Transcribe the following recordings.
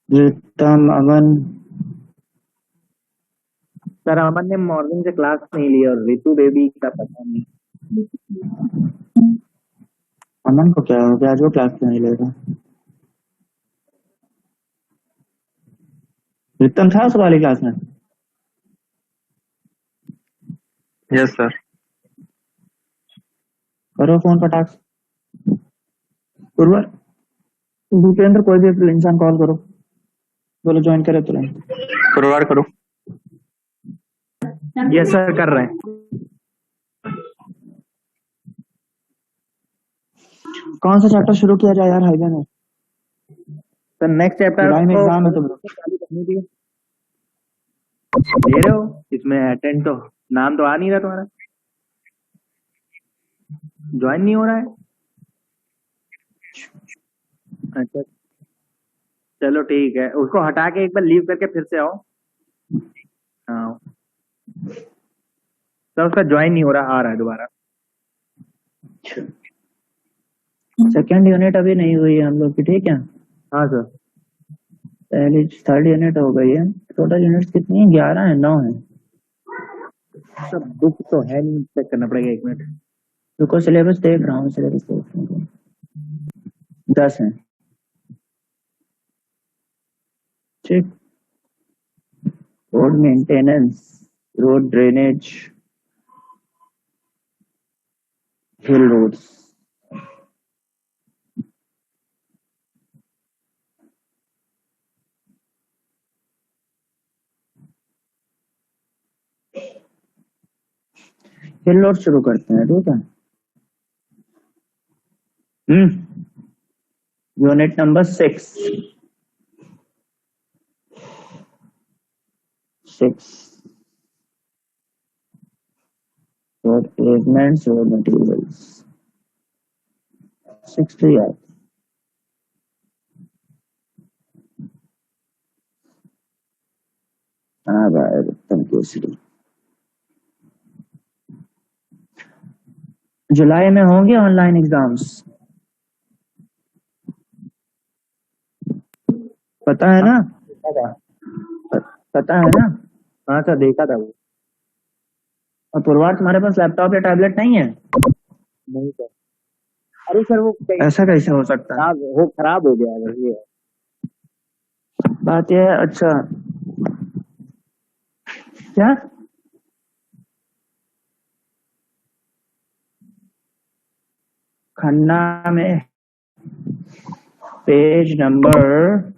प्रीतम, अमन। Sir अमन ने morning से class नहीं ली और रितु बेबी का पता नहीं। अमन को क्या हो गया? आज वो क्लास क्यों नहीं ले रहा? प्रीतम था उस वाली क्लास में? Yes sir. करो फोन पटाख। पूर्वर, भूपेंद्र, कोई भी इंसान कॉल करो, बोलो ज्वाइन करे तुरंत। पुरवार करो। यस सर कर रहे हैं। कौन सा चैप्टर शुरू किया जाए यार हाईवे में? सर नेक्स्ट चैप्टर जुलाई में को एग्जाम है तो चालू करने दिए। दे रहे हो इसमें अटेंड तो नाम तो आ नहीं रहा तुम्हारा, ज्वाइन नहीं हो रहा है। अच्छा चलो ठीक है, उसको हटा के एक बार लीव करके फिर से आओ। हाँ सर उसका ज्वाइन नहीं हो रहा, आ रहा है दोबारा। सेकेंड यूनिट अभी नहीं हुई है हम लोग की, ठीक है? हाँ सर। पहली थर्ड यूनिट हो गई है। टोटल यूनिट कितनी है? 11 है, 9 है। सर बुक तो है नहीं, चेक करना पड़ेगा, एक मिनट। रुको, सिलेबस देख रहा हूँ, सिलेबस देख रहा हूँ। 10 है, ठीक। रोड मेंटेनेंस, रोड ड्रेनेज, हिल रोड्स। हिल रोड शुरू करते हैं, ठीक है? Unit number 6। Road pavements, road materials. 6 तो यार हाँ भाई, उत्तम केसरी। जुलाई में होंगे ऑनलाइन एग्जाम्स, पता है ना? देखा था। पता है ना? हाँ सर देखा था वो। और पूर्वार, तुम्हारे पास लैपटॉप या टैबलेट नहीं है? नहीं सर। अरे सर वो ऐसा कैसे हो सकता है? खराब हो गया है बस ये। बात यह है, अच्छा क्या? खन्ना में पेज नंबर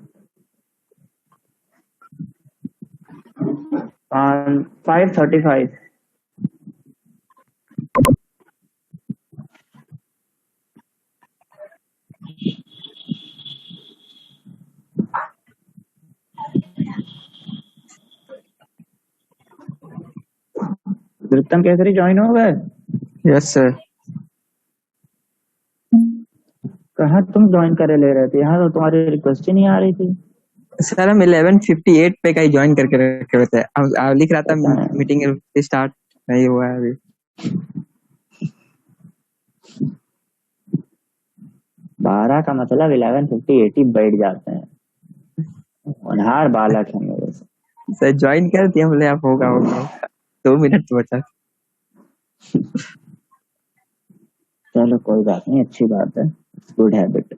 535। उत्तम केसरी ज्वाइन हो गए? Yes sir. कहाँ तुम ज्वाइन करे ले रहे थे? यहाँ तो तुम्हारी रिक्वेस्ट ही नहीं आ रही थी। सर हम 11:58 पे का ही ज्वाइन करके रखे हुए थे। लिख रहा था पता है। मीटिंग स्टार्ट नहीं हुआ है अभी। 12 का मतलब 11:58 ही बैठ जाते हैं। होनहार बालक है मेरे से। सर ज्वाइन कर दिया, बोले आप होगा होगा 2 मिनट तो बचा। चलो कोई बात नहीं, अच्छी बात है, गुड हैबिट।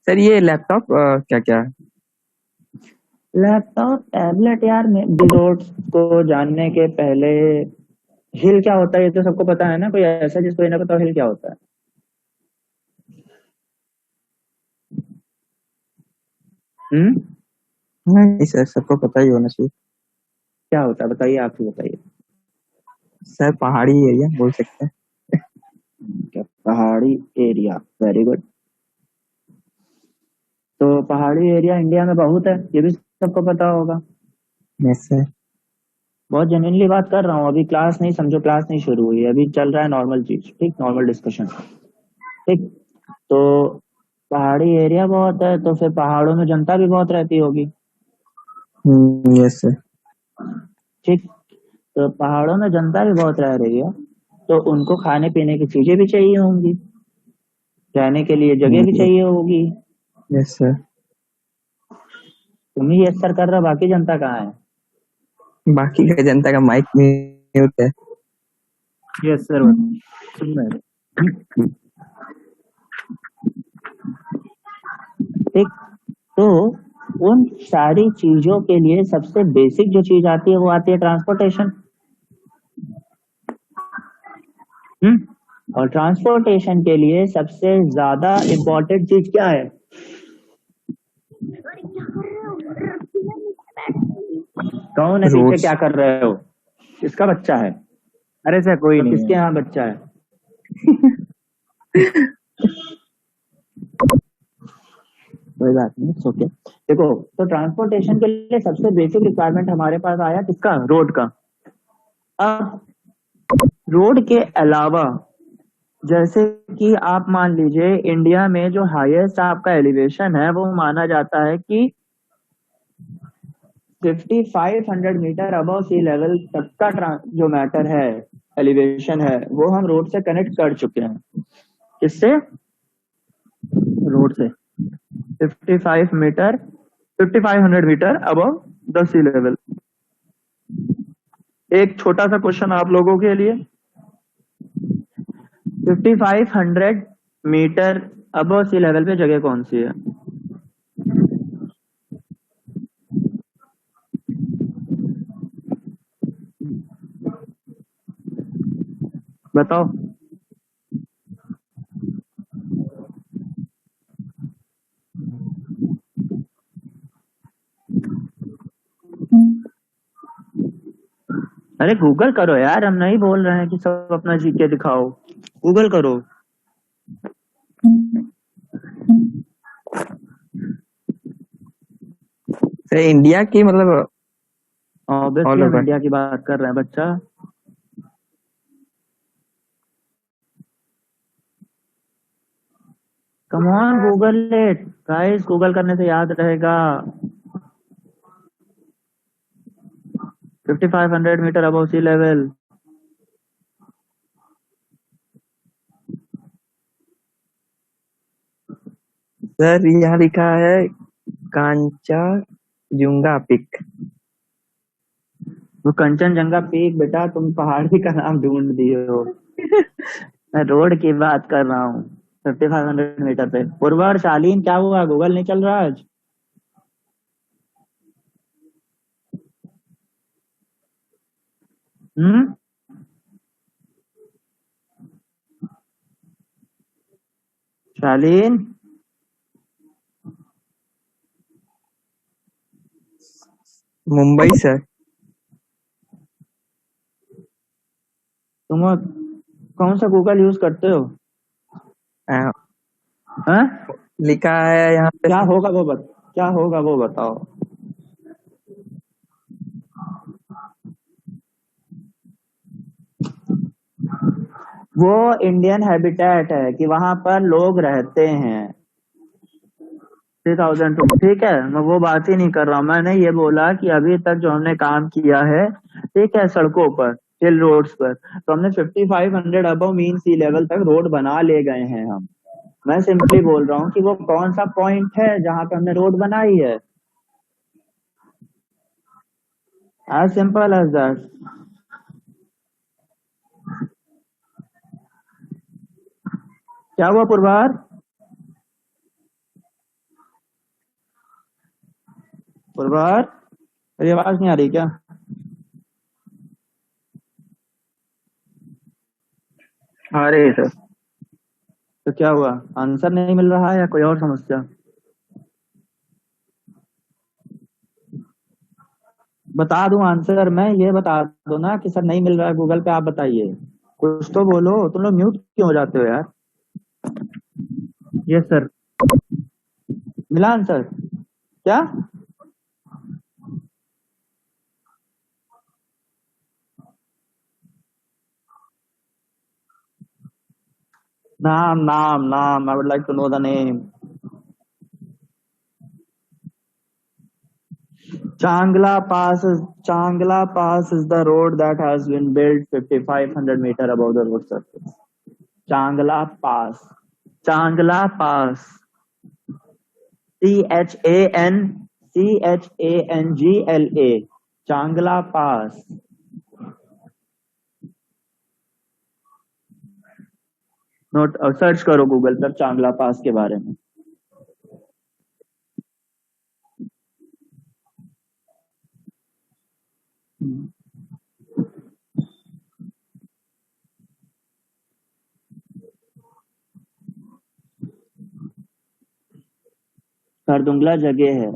सर ये लैपटॉप क्या क्या है? लैपटॉप, टैबलेट यार, रोड्स को जानने के पहले हिल क्या होता है ये तो सबको पता है ना? कोई ऐसा जिसको ये ना पता हिल क्या होता है? नहीं सर, सबको पता ही होना चाहिए। क्या होता है बताइए, आप ही बताइए। सर पहाड़ी एरिया बोल सकते हैं। क्या? पहाड़ी एरिया, वेरी गुड। तो पहाड़ी एरिया इंडिया में बहुत है, ये भी सबको पता होगा। Yes sir. बहुत जेन्युइनली बात कर रहा हूँ, अभी क्लास नहीं समझो, क्लास नहीं शुरू हुई है, अभी चल रहा है नॉर्मल चीज, ठीक, नॉर्मल डिस्कशन, ठीक। तो पहाड़ी एरिया बहुत है, तो फिर पहाड़ों में जनता भी बहुत रहती होगी, यस सर। ठीक। तो पहाड़ों में जनता भी बहुत रह रही है, तो उनको खाने पीने की चीजें भी चाहिए होंगी, रहने के लिए जगह भी चाहिए होगी। Yes sir. तुम ही यस सर कर रहे हो, बाकी जनता कहाँ है? बाकी का जनता का माइक म्यूट है। यस सर, सुन रहे हैं। ठीक, तो उन सारी चीजों के लिए सबसे बेसिक जो चीज आती है वो आती है ट्रांसपोर्टेशन। और ट्रांसपोर्टेशन के लिए सबसे ज्यादा इम्पोर्टेंट चीज क्या है? कौन है पीछे, रोड्स। क्या कर रहे हो? किसका बच्चा है? अरे सर कोई तो नहीं किसके है। यहाँ बच्चा है? कोई बात नहीं, ओके। देखो, तो ट्रांसपोर्टेशन के लिए सबसे बेसिक रिक्वायरमेंट हमारे पास आया किसका? रोड का। अब रोड के अलावा जैसे कि आप मान लीजिए इंडिया में जो हाईएस्ट आपका एलिवेशन है वो माना जाता है कि 5500 मीटर अबव सी लेवल तक का जो मैटर है, एलिवेशन है, वो हम रोड से कनेक्ट कर चुके हैं। किससे? रोड से 5500 metre above the sea level. एक छोटा सा क्वेश्चन आप लोगों के लिए, 5500 मीटर अबव सी लेवल पे जगह कौन सी है? बताओ। अरे गूगल करो यार, हम नहीं बोल रहे हैं कि सब अपना जीके दिखाओ, गूगल करो। सर इंडिया की मतलब ऑब्वियसली ऑल हम ओवर। इंडिया की बात कर रहे हैं बच्चा। Come on Google it guys, Google करने से याद रहेगा। 5500 metre above sea level. Sir यहाँ लिखा है कांचाजुंगा पिक। वो कंचनजंगा पीक बेटा, तुम पहाड़ी का नाम ढूंढ दिए हो। मैं रोड की बात कर रहा हूँ 5500 मीटर पे। पूर्वा और शालीन, क्या हुआ, गूगल नहीं चल रहा आज? हम्म। शालीन, मुंबई सर। तुम कौन सा गूगल यूज करते हो? आ, हाँ? लिखा है यहाँ पे क्या सर। होगा वो क्या होगा वो बताओ। वो इंडियन हैबिटेट है कि वहां पर लोग रहते हैं। 3000 टू, ठीक है, मैं वो बात ही नहीं कर रहा हूँ। मैंने ये बोला कि अभी तक जो हमने काम किया है, ठीक है, सड़कों पर, हिल रोड्स पर, तो हमने 5500 अबव मीन सी लेवल तक रोड बना ले गए हैं हम। मैं सिंपली बोल रहा हूँ कि वो कौन सा पॉइंट है जहां पे हमने रोड बनाई है। As simple as that. क्या हुआ पुरवार? पुरवार, मेरी आवाज नहीं आ रही क्या? अरे सर तो क्या हुआ, आंसर नहीं मिल रहा है या कोई और समस्या? बता दूं आंसर मैं? ये बता दो ना कि सर नहीं मिल रहा है गूगल पे, आप बताइए। कुछ तो बोलो, तुम लोग म्यूट क्यों हो जाते हो यार? Yes sir. मिला आंसर क्या? नाम नाम नाम, I would like to know the name. Changla Pass is the road that has been built 5500 meter above the road surface. Changla Pass. Changla Pass. CHANGLA, चांगला पास। नोट सर्च करो Google पर चांगला पास के बारे में। खरदुंगला जगह है।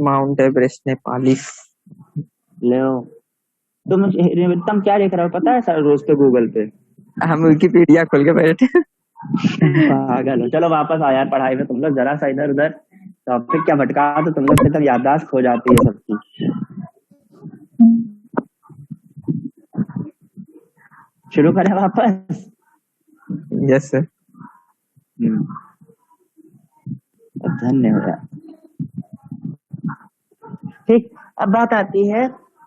Mount Everest Nepali. ले तुम क्या देख रहे हो पता है सर रोज पे गूगल पे? हम विकिपीडिया खोल के बैठे। पागल हो। चलो वापस आ यार पढ़ाई में। तुम लोग जरा सा इधर उधर टॉपिक क्या भटका तो तुम लोग की तब याददाश्त खो जाती है सबकी। शुरू करें वापस? Yes sir. धन्यवाद। ठीक, अब बात आती है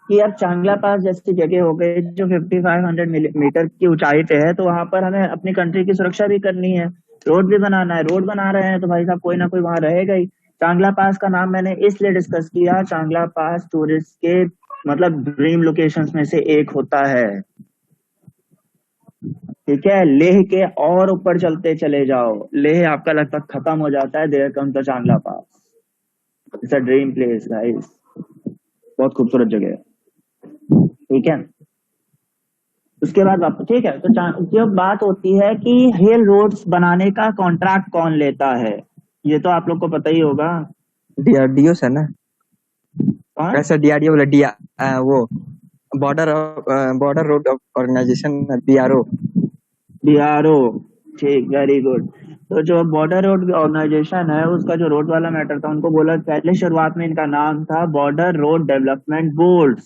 कि अब चांगला पास जैसी जगह हो गई जो 5500 मीटर की ऊंचाई पे है, तो वहां पर हमें अपनी कंट्री की सुरक्षा भी करनी है, रोड भी बनाना है। रोड बना रहे हैं तो भाई साहब कोई ना कोई वहां रहेगा ही। चांगला पास का नाम मैंने इसलिए डिस्कस किया, चांगला पास टूरिस्ट के मतलब ड्रीम लोकेशंस में से एक होता है। ठीक है, लेह के और ऊपर चलते चले जाओ, लेह आपका लगभग खत्म हो जाता है, there comes the Changla Pass. It's a dream place guys, बहुत खूबसूरत जगह है। ठीक है, उसके बाद वापस ठीक है। तो जब बात होती है कि हिल रोड्स बनाने का कॉन्ट्रैक्ट कौन लेता है, ये तो आप लोग को पता ही होगा। डीआरडीओ सर ना? कौन? कैसा डीआरडीओ बोला? वो border road organisation, BRO. BRO, ठीक, वेरी गुड। तो जो बॉर्डर रोड ऑर्गेनाइजेशन है उसका जो रोड वाला मैटर था, उनको बोला पहले शुरुआत में इनका नाम था बॉर्डर रोड डेवलपमेंट बोर्ड,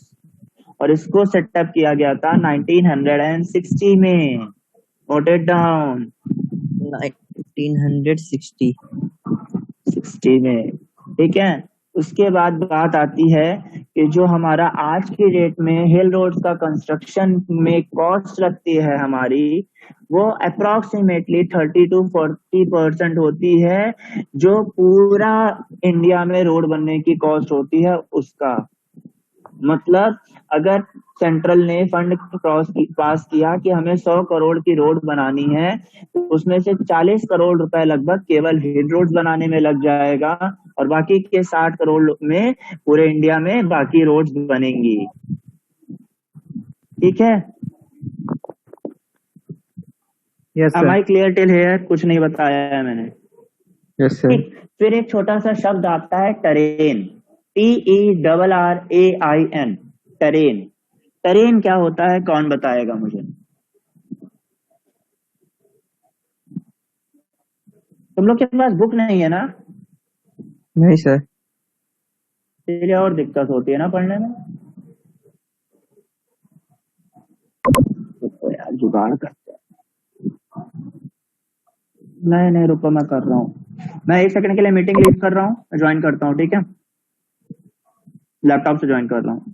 और इसको सेटअप किया गया था 1960 में। Note it down, 1960। 60 में। ठीक है, उसके बाद बात आती है कि जो हमारा आज की डेट में हिल रोड्स का कंस्ट्रक्शन में कॉस्ट लगती है हमारी, वो अप्रोक्सीमेटली 30 to 40% होती है, जो पूरा इंडिया में रोड बनने की कॉस्ट होती है उसका। मतलब अगर सेंट्रल ने फंड पास किया कि हमें 100 करोड़ की रोड बनानी है, तो उसमें से 40 करोड़ रुपए लगभग केवल हिल रोड बनाने में लग जाएगा, और बाकी के 60 करोड़ में पूरे इंडिया में बाकी रोड्स बनेंगी। ठीक है, yes ma'am sir. I clear till here? कुछ नहीं बताया है मैंने। Yes sir. ठीक, फिर एक छोटा सा शब्द आता है टरेन, TERRAIN, टरेन। टरेन क्या होता है, कौन बताएगा मुझे? तुम लोग के पास बुक नहीं है ना, नहीं सर। इसलिए और दिक्कत होती है ना पढ़ने में। तो यार जुगाड़ करते हैं। नहीं नहीं रुको, मैं कर रहा हूँ। मैं 1 सेकंड के लिए मीटिंग लीव कर रहा हूँ, ज्वाइन करता हूँ। ठीक है, लैपटॉप से ज्वाइन कर रहा हूँ।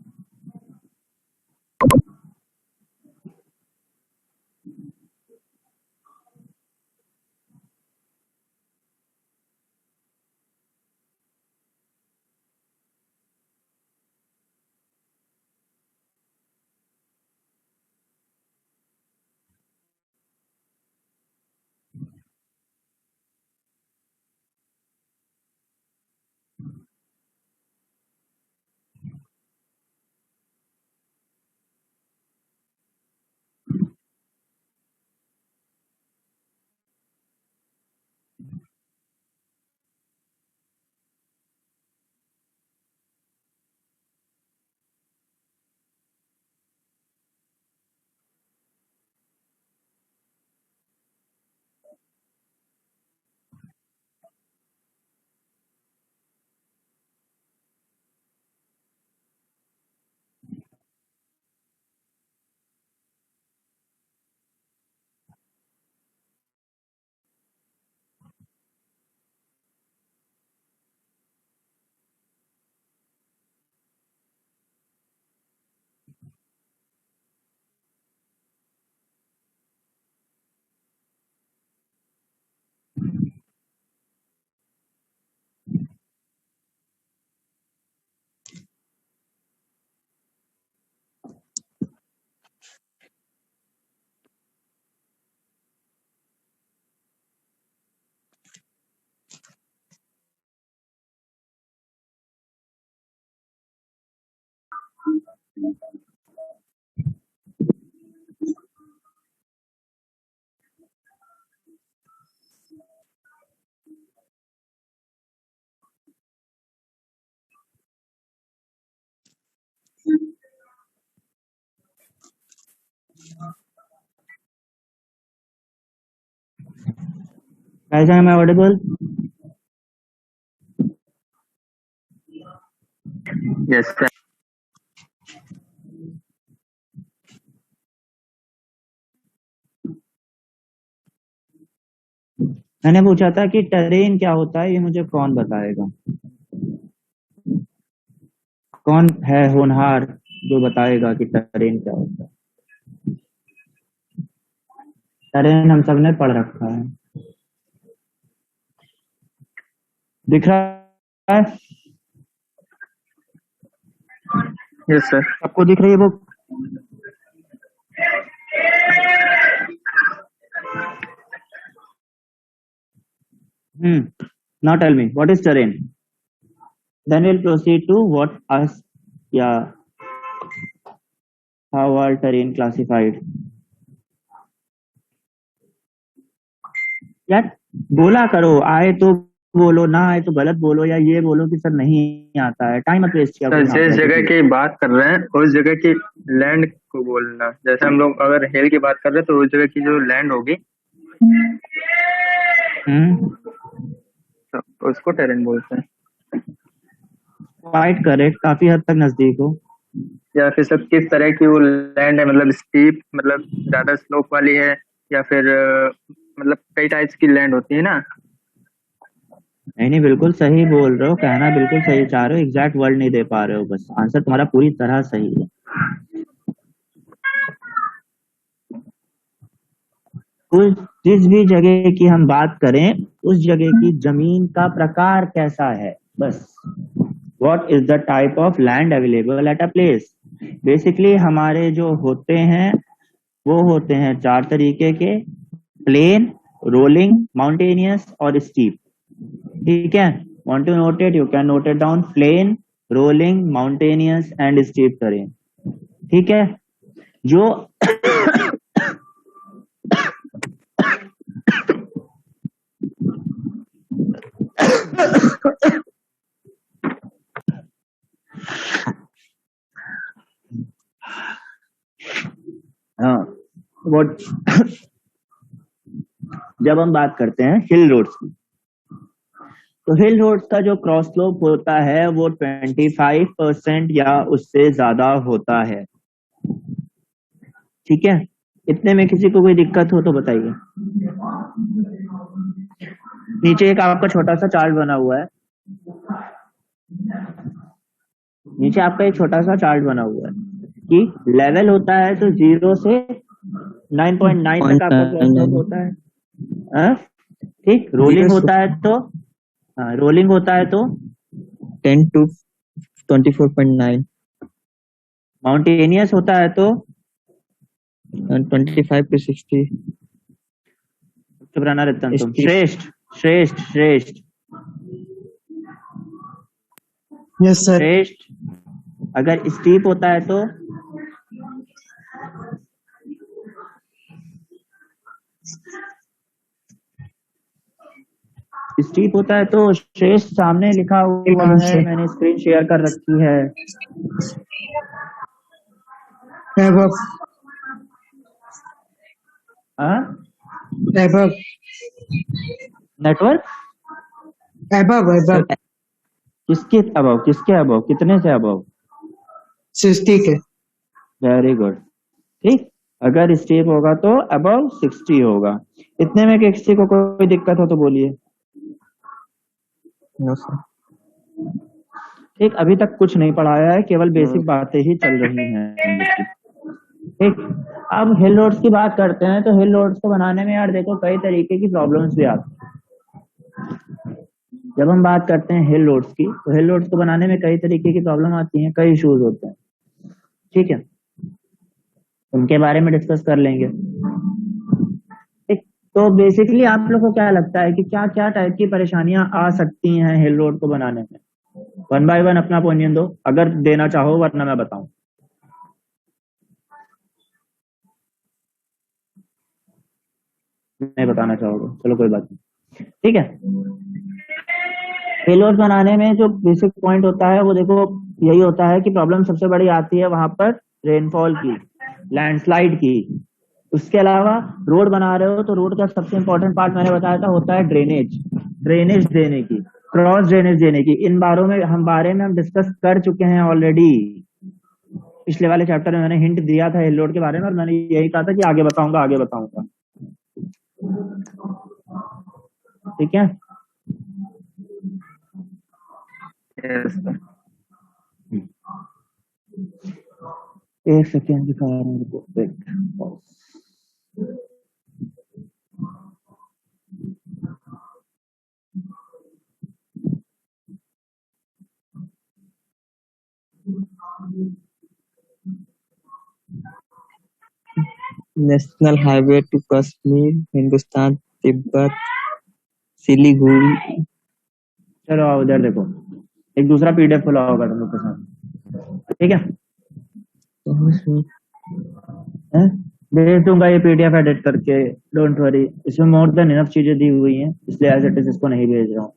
guys, am I audible? Yes, sir. मैंने पूछा था कि टेरेन क्या होता है, ये मुझे कौन बताएगा? कौन है होनहार जो बताएगा कि टेरेन क्या होता है? टेरेन हम सबने पढ़ रखा है, दिख रहा है यस सर। सबको? दिख रही है book? Now tell me, what is terrain? Then we'll proceed to what us, yeah, how are terrain classified. यार बोला करो, आए तो बोलो, ना आए तो गलत बोलो, या ये बोलो कि सर नहीं आता है। टाइम मत वेस्ट किया सर करो। जिस जगह की बात कर रहे हैं उस जगह की लैंड को बोलना। जैसे हम लोग अगर हिल की बात कर रहे हैं तो उस जगह की जो लैंड होगी तो उसको टेरेन बोलते हैं। क्वाइट करेक्ट, काफी हद तक नजदीक हो। या फिर सब किस तरह की वो लैंड है, मतलब स्टीप, मतलब ज्यादा स्लोप वाली है, या फिर मतलब कई टाइप्स की लैंड होती है ना। नहीं, बिल्कुल सही बोल रहे हो, कहना बिल्कुल सही चाह रहे हो, एग्जैक्ट वर्ड नहीं दे पा रहे हो, बस आंसर तुम्हारा पूरी तरह सही है। जिस भी जगह की हम बात करें, उस जगह की जमीन का प्रकार कैसा है, बस। What is the type of land available at a place. Basically हमारे जो होते हैं वो होते हैं 4 तरीके के: प्लेन, रोलिंग, माउंटेनियस और स्टीप। ठीक है, want to note it? You can note it down: plain, rolling, mountainous and steep terrain. ठीक है, जो हाँ, what जब हम बात करते हैं हिल रोड्स की, तो हिल रोड्स का जो क्रॉस स्लोप होता है वो 25% या उससे ज्यादा होता है। ठीक है, इतने में किसी को कोई दिक्कत हो तो बताइए। नीचे एक आपका छोटा सा चार्ट बना हुआ है, नीचे आपका एक छोटा सा चार्ट बना हुआ है कि लेवल होता है तो 0 से 9.9 तक आपका क्रॉस स्लोप होता है। ठीक, रोलिंग होता है तो रोलिंग होता है तो 10 to 24.9, माउंटेनियस होता है तो 25 to 60। चुप रहना रतन तुम। श्रेष्ठ श्रेष्ठ श्रेष्ठ यस सर। श्रेष्ठ, अगर स्टीप होता है तो स्टीप होता है तो श्रेष्ठ सामने लिखा हुआ है, मैंने स्क्रीन शेयर कर रखी है। above above नेटवर्क above किसके अबव? किसके अबव? कितने से अबव? 60 के। Very good. ठीक, अगर स्टीप होगा तो अबव 60 होगा। इतने में किसी को कोई दिक्कत हो तो बोलिए। No sir. ठीक, अभी तक कुछ नहीं पढ़ाया है, केवल बेसिक बातें ही चल रही हैं। ठीक, अब हिल रोड्स की बात करते हैं। तो हिल रोड्स को बनाने में यार देखो कई तरीके की प्रॉब्लम्स भी आती हैं। जब हम बात करते हैं हिल रोड्स की, तो हिल रोड्स को बनाने में कई तरीके की प्रॉब्लम आती हैं, कई इश्यूज होते हैं। ठीक है, उनके बारे में डिस्कस कर लेंगे। ठीक, तो बेसिकली आप लोग को क्या लगता है कि क्या क्या टाइप की परेशानियां आ सकती हैं हिल रोड को बनाने में? 1 बाय 1 अपना ओपिनियन दो, अगर देना चाहो, वरना मैं बताऊं। नहीं बताना चाहोगे, चलो कोई बात नहीं, ठीक है। फेलोर बनाने में जो बेसिक पॉइंट होता है वो देखो यही होता है कि प्रॉब्लम सबसे बड़ी आती है वहां पर रेनफॉल की, लैंडस्लाइड की। उसके अलावा रोड बना रहे हो तो रोड का सबसे इंपॉर्टेंट पार्ट मैंने बताया था होता है ड्रेनेज, ड्रेनेज देने की, क्रॉस ड्रेनेज देने की। इन बारे में हम डिस्कस कर चुके हैं ऑलरेडी। पिछले वाले चैप्टर में मैंने हिंट दिया था हिल रोड के बारे में और मैंने यही कहा था कि आगे बताऊंगा आगे बताऊंगा, ठीक है। Yes sir. एक सेकेंड दिखा रहा हूँ रुको, wait, national highway to Kashmir, Hindustan, Tibet, Siliguri. चलो आओ इधर देखो, एक दूसरा पीडीएफ खुला होगा तुम लोग के साथ, ठीक है। हैं? भेज दूंगा ये पीडीएफ एडिट करके, डोंट वरी, इसमें मोर देन इनफ चीजें दी हुई हैं, इसलिए एज इट इज इसको नहीं भेज रहा हूँ,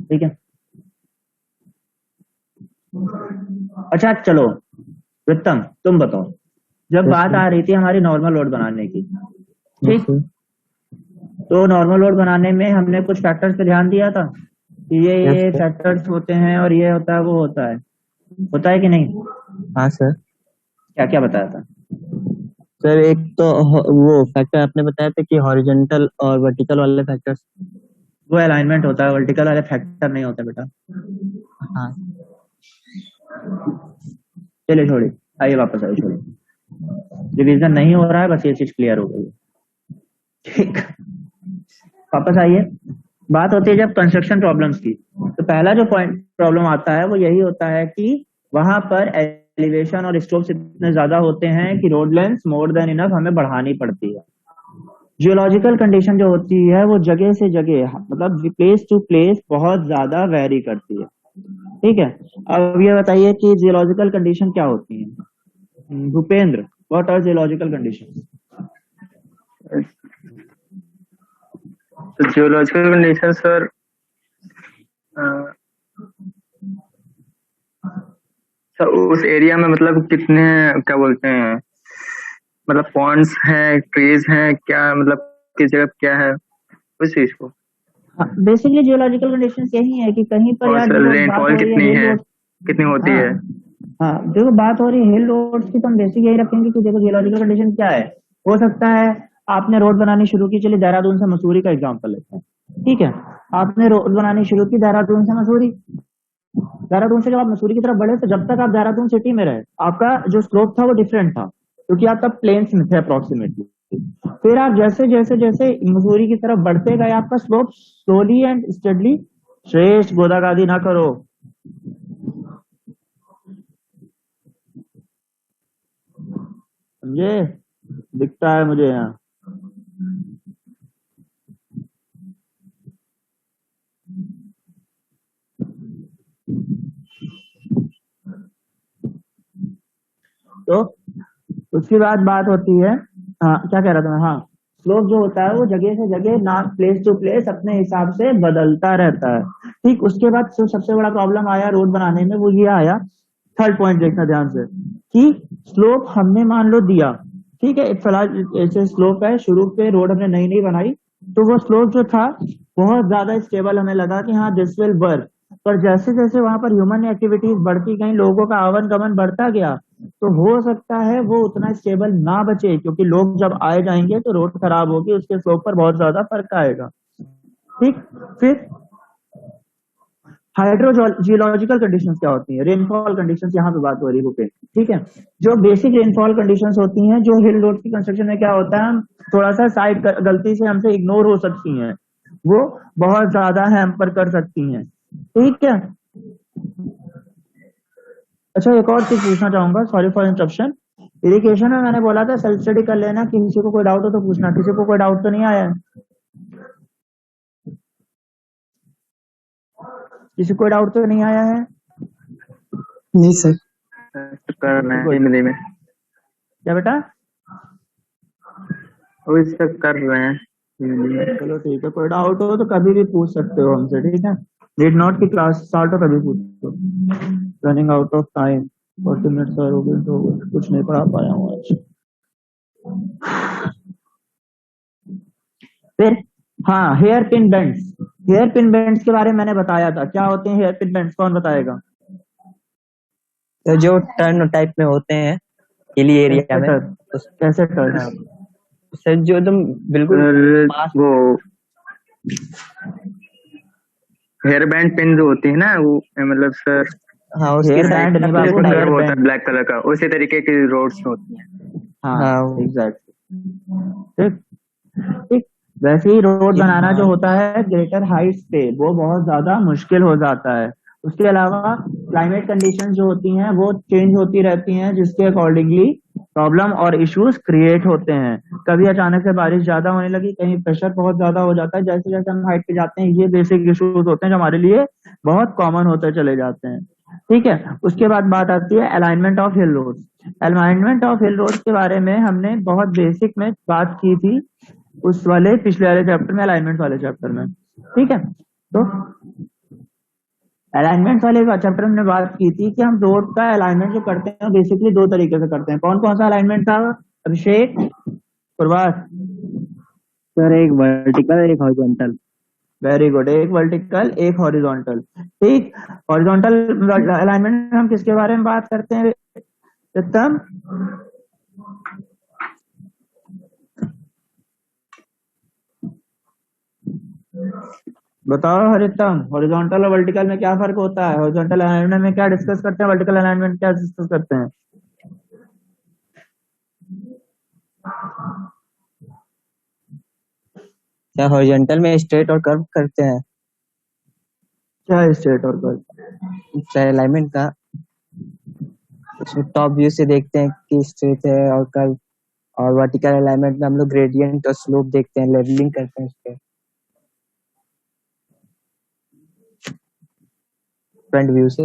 ठीक है। अच्छा चलो वित्तम तुम बताओ, जब बात आ रही थी हमारी नॉर्मल लोड बनाने की, ठीक, तो नॉर्मल लोड बनाने में हमने कुछ फैक्टर्स पे ध्यान दिया था कि ये फैक्टर्स होते हैं और ये होता है वो होता है कि नहीं? हाँ सर। क्या क्या बताया था सर एक तो वो फैक्टर आपने बताया था कि हॉरिजॉन्टल और वर्टिकल वाले फैक्टर्स, वो अलाइनमेंट होता है, वर्टिकल वाले फैक्टर नहीं होते बेटा। हाँ चलिए छोड़िए, आइए वापस आइए, छोड़िए, रिवीजन नहीं हो रहा है, बस ये चीज क्लियर हो गई है, ठीक। वापस आइए, बात होती है जब कंस्ट्रक्शन प्रॉब्लम्स की, तो पहला जो पॉइंट प्रॉब्लम आता है वो यही होता है कि वहां पर एलिवेशन और स्लोप्स इतने ज्यादा होते हैं कि road length more than enough हमें बढ़ानी पड़ती है। जियोलॉजिकल कंडीशन जो होती है वो जगह से जगह, मतलब प्लेस टू प्लेस बहुत ज्यादा वेरी करती है, ठीक है। अब ये बताइए कि जियोलॉजिकल कंडीशन क्या होती है Bhupendra, what are geological condition? तो जियोलॉजिकल कंडीशन सर, सर उस एरिया में मतलब कितने क्या बोलते हैं, मतलब पॉन्ड्स हैं, ट्रीज हैं, क्या मतलब किस जगह क्या है उस चीज को। बेसिकली जियोलॉजिकल कंडीशंस यही है कि कहीं पर और यार सर देखो बात रेनफॉल हो रही कितनी है हिल है, रोड, कितनी होती हाँ है। हाँ देखो बात हो रही है हिल रोड्स की, तो हम बेसिक यही रखेंगे कि देखो जियोलॉजिकल कंडीशन क्या है। हो सकता है आपने रोड बनानी शुरू की, चलिए देहरादून से मसूरी का एग्जाम्पल लेते हैं, ठीक है। आपने रोड बनानी शुरू की देहरादून से मसूरी, देहरादून से जब आप मसूरी की तरफ बढ़े तो जब तक आप देहरादून सिटी में रहे आपका जो स्लोप था वो डिफरेंट था, क्योंकि आप तब प्लेन्स में थे अप्रोक्सीमेटली। फिर आप जैसे जैसे जैसे मसूरी की तरफ बढ़ते गए आपका स्लोप स्लोली एंड स्टेडली, श्रेष्ठ गोदागादी ना करो, समझे, दिखता है मुझे यहाँ। तो उसके बाद बात होती है, हाँ क्या कह रहा था मैं, हाँ स्लोप जो होता है वो जगह से जगह ना प्लेस टू प्लेस अपने हिसाब से बदलता रहता है, ठीक। उसके बाद जो सबसे बड़ा प्रॉब्लम आया रोड बनाने में वो ये आया, थर्ड पॉइंट देखना ध्यान से, कि स्लोप हमने मान लो दिया, ठीक है, फिलहाल ऐसे स्लोप है, शुरू पे रोड हमने नई नई बनाई, तो वो स्लोप जो था बहुत ज्यादा स्टेबल हमें लगा कि हाँ दिस विल वर्क, पर जैसे जैसे वहां पर ह्यूमन एक्टिविटीज बढ़ती गई, लोगों का आवन गमन बढ़ता गया, तो हो सकता है वो उतना स्टेबल ना बचे, क्योंकि लोग जब आए जाएंगे तो रोड खराब होगी, उसके स्लोप पर बहुत ज्यादा फर्क आएगा, ठीक। फिर हाइड्रोजियोलॉजिकल कंडीशंस क्या होती हैं, रेनफॉल कंडीशंस यहाँ पे बात हो रही है, ठीक है। जो बेसिक रेनफॉल कंडीशंस होती हैं जो हिल रोड की कंस्ट्रक्शन में क्या होता है, थोड़ा सा साइड गलती से हमसे इग्नोर हो सकती हैं, वो बहुत ज्यादा हैम्पर कर सकती हैं, ठीक है। अच्छा एक और चीज पूछना चाहूंगा, सॉरी फॉर इंटरप्शन, इरिगेशन में मैंने बोला था सेल्फ स्टडी कर लेना, किसी को कोई डाउट हो तो पूछना, किसी को कोई डाउट तो नहीं आया है? किसी को डाउट तो नहीं आया है? नहीं सर। कर रहे हैं धीमे धीमे, क्या बेटा? वही सब कर रहे हैं। चलो ठीक है, कोई डाउट हो तो कभी भी पूछ सकते हो हमसे, ठीक है। नीड नॉट की क्लास स्टार्ट हो तभी पूछो। Running out of time, 40 minutes हो गए तो कुछ नहीं पढ़ा पाया हूँ आज। फिर हाँ, hairpin bends. Hairpin bends के बारे में मैंने बताया था, क्या होते हैं हेयर पिन बेंड्स, कौन बताएगा? तो जो टर्न टाइप में होते हैं हिली एरिया में, कैसे टर्न? सर जो एकदम बिल्कुल सर पास, वो हेयर बैंड पिन जो होती है ना, वो मतलब सर हाँ उसकी हेयर साइड बैंड नहीं का बाबू, पूरा हेयर कर्व होता है बैंड। ब्लैक कलर का, उसी तरीके की रोड्स होती हैं। हाँ हाँ एग्जैक्टली, ठीक ठीक। वैसे ही रोड बनाना जो होता है ग्रेटर हाइट्स पे, वो बहुत ज्यादा मुश्किल हो जाता है। उसके अलावा क्लाइमेट कंडीशंस जो होती हैं वो चेंज होती रहती हैं, जिसके अकॉर्डिंगली प्रॉब्लम और इश्यूज क्रिएट होते हैं। कभी अचानक से बारिश ज्यादा होने लगी, कहीं प्रेशर बहुत ज्यादा हो जाता है, जैसे जैसे हम हाइट पे जाते हैं ये बेसिक इश्यूज होते हैं जो हमारे लिए बहुत कॉमन होते चले जाते हैं, ठीक है। उसके बाद बात आती है alignment of hill roads. Alignment of hill roads के बारे में हमने बहुत बेसिक में बात की थी उस वाले पिछले वाले चैप्टर में, अलाइनमेंट वाले चैप्टर में, ठीक है। तो अलाइनमेंट वाले चैप्टर में हमने बात की थी कि हम रोड का अलाइनमेंट जो करते हैं बेसिकली दो तरीके से करते हैं। कौन कौन सा अलाइनमेंट था अभिषेक, प्रभास? सर एक वर्टिकल एक हॉरिजॉन्टल। वेरी गुड, एक वर्टिकल एक हॉरिजॉन्टल, ठीक। हॉरिजॉन्टल अलाइनमेंट में हम किसके बारे में बात करते हैं उत्तम? बताओ हरितम, हॉरिजॉन्टल और वर्टिकल में क्या फर्क होता है? हॉरिजॉन्टल अलाइनमेंट में क्या डिस्कस करते हैं, वर्टिकल अलाइनमेंट क्या डिस्कस करते हैं? क्या हॉरिजॉन्टल में स्ट्रेट और कर्व करते हैं, क्या स्ट्रेट और कर्व? चाहे अलाइनमेंट का उसमें टॉप व्यू से देखते हैं कि स्ट्रेट है और कर्व, और वर्टिकल अलाइनमेंट में हम लोग ग्रेडियंट और स्लोप देखते हैं, लेवलिंग करते हैं उस पे फ्रंट व्यू से।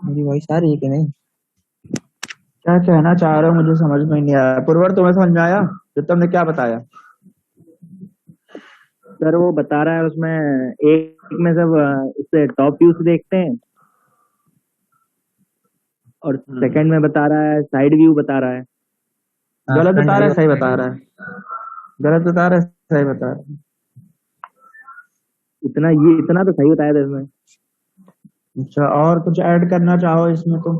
मेरी वॉइस आ रही है कि नहीं? क्या कहना चाह रहे हो मुझे समझ में नहीं आया। पुरवर तुम्हें समझ में आया जो तुमने क्या बताया? सर वो बता रहा है उसमें एक में सब उससे टॉप व्यू से देखते हैं, और सेकंड में बता रहा है साइड व्यू बता रहा है। गलत front बता रहा है view सही बता रहा है? गलत बता रहा है सही बता रहा है? इतना तो सही बताया था इसमें। अच्छा, और कुछ ऐड करना चाहो इसमें तो?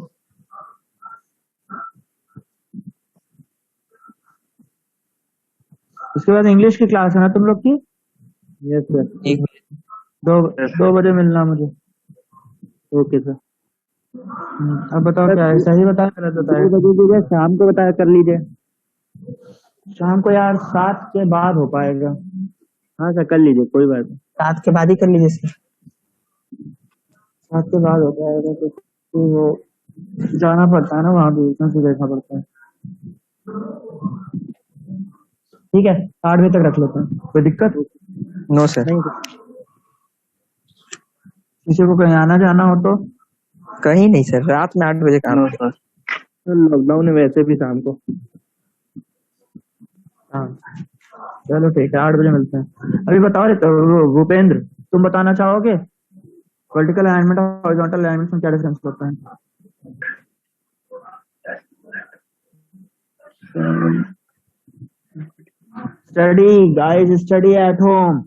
इसके बाद इंग्लिश की क्लास है ना तुम लोग की? Yes sir. एक दो 2 बजे मिलना मुझे। Okay sir. अब बताओ क्या है, सही बताया गलत 2 बताया? बजे की जगह शाम को बता कर लीजिए। शाम को यार 7 के बाद हो पाएगा? हाँ सर कर लीजिए, कोई बात नहीं। 7 के बाद ही कर लीजिए सर। 7 के बाद हो पाएगा तो वो जाना पड़ता है ना वहां भी, से देखना पड़ता है। ठीक है, 8 बजे तक रख लेते हैं, कोई दिक्कत? No sir. नहीं सर। किसी को कहीं आना जाना हो तो? कहीं नहीं सर, रात में 8 बजे काम सर लॉकडाउन है वैसे भी शाम को। हाँ चलो ठीक है, 8 बजे मिलते हैं। अभी बताओ रे तो भूपेंद्र, तुम बताना चाहोगे वर्टिकल अलाइनमेंट और हॉरिजॉन्टल अलाइनमेंट में क्या डिफरेंस होता है? Study guys, study at home.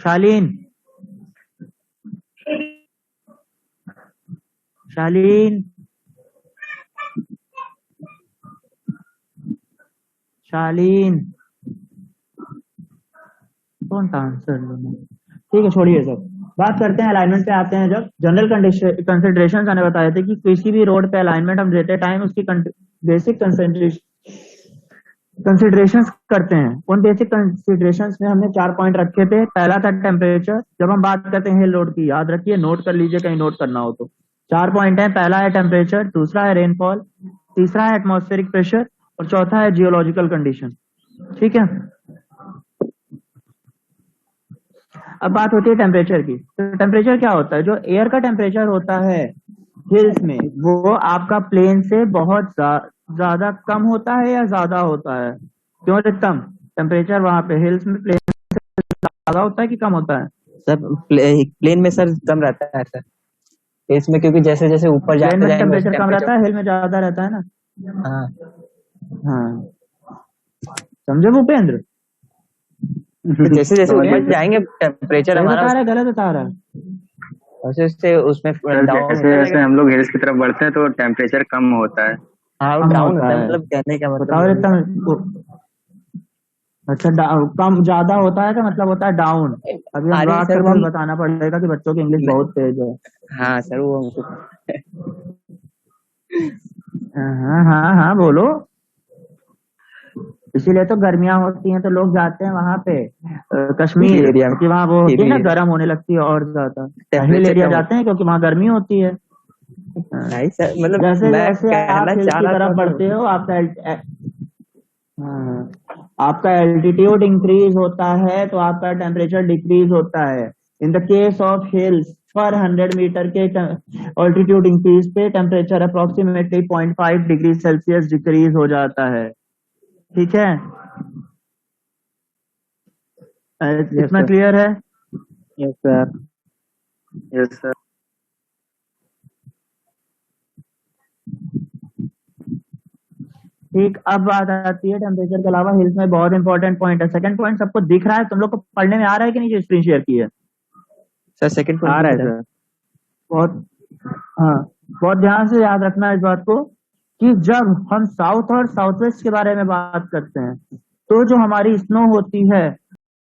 Shaleen, Shaleen, Shaleen, कौन सा आंसर? ठीक है छोड़िए सब, बात करते हैं अलाइनमेंट पे आते हैं। जब जनरल कंसिडरेशन मैंने बताए थे कि किसी भी रोड पे अलाइनमेंट हम देते टाइम उसकी बेसिक कंसिडरेशंस करते हैं। उन बेसिक कंसिडरेशंस में हमने 4 पॉइंट रखे थे। पहला था टेम्परेचर। जब हम बात करते हैं हिल रोड की, याद रखिए, नोट कर लीजिए कहीं नोट करना हो तो। 4 पॉइंट है, पहला है टेम्परेचर, दूसरा है रेनफॉल, तीसरा है एटमॉस्फेरिक प्रेशर और चौथा है जियोलॉजिकल कंडीशन, ठीक है। अब बात होती है टेम्परेचर की। तो टेम्परेचर क्या होता है? जो एयर का टेम्परेचर होता है हिल्स में वो आपका प्लेन से बहुत ज्यादा कम होता है या ज्यादा होता है? क्यों अधिकतम टेम्परेचर वहां पे हिल्स में प्लेन ज्यादा होता है कि कम होता है? सर प्लेन में सर कम रहता है सर, इसमें क्योंकि जैसे जैसे ऊपर प्लेन जाते में जाएंगे टेम्परेचर कम रहता है, हिल में ज्यादा रहता है ना? हाँ हाँ, समझे भूपेंद्र? तो जैसे जैसे समझ ऊपर गए। जाएंगे टेम्परेचर सही हमारा बता रहा है गलत बता रहा है? वैसे वैसे उसमें सर डाउन जैसे होता जैसे जाएगा। हम लोग हिल्स की तरफ बढ़ते हैं तो टेम्परेचर कम होता है। हाँ कम डाउन होता होता है, है। मतलब कहने का मतलब बताओ यही एकदम है। अच्छा, कम ज्यादा होता है का मतलब होता है डाउन। अभी आ रही अनुराग सर सर वो को भी हम बताना पड़ेगा कि बच्चों की इंग्लिश बहुत तेज है। हाँ सर वो हमको हाँ हाँ हाँ, बोलो। इसीलिए तो गर्मियां होती हैं तो लोग जाते हैं वहां पे कश्मीर, एरिया में क्योंकि वहां वो होती है हिली ना, एरिया गर्म होने लगती है और ज्यादा। हिल टेम्परेचर एरिया कम जाते हैं क्योंकि वहां गर्मी होती है। हाँ। नहीं सर, मतलब जैसे मैं जैसे आप कहना हिल चाह की रहा था तरफ तो बढ़ते हो हाँ, आपका एल्टीट्यूड इंक्रीज होता है तो आपका टेम्परेचर डिक्रीज होता है। In the case of hills, पर 100 मीटर के ऑल्टीट्यूड इंक्रीज पे temperature approximately 0.5 degree Celsius decrease हो जाता है। ठीक है, यस इतना सर। क्लियर है? Yes sir. Yes sir. ठीक, अब बात आती है टेम्परेचर के अलावा हिल्स में बहुत इंपॉर्टेंट पॉइंट है। सेकंड पॉइंट सबको दिख रहा है? तुम लोग को पढ़ने में आ रहा है कि नहीं जो स्क्रीन शेयर की है? सर सेकंड आ पॉइंट रहा है दिख रहा है। सर। बहुत, हाँ, बहुत ध्यान से याद रखना इस बात को कि जब हम साउथ और साउथ वेस्ट के बारे में बात करते हैं तो जो हमारी स्नो होती है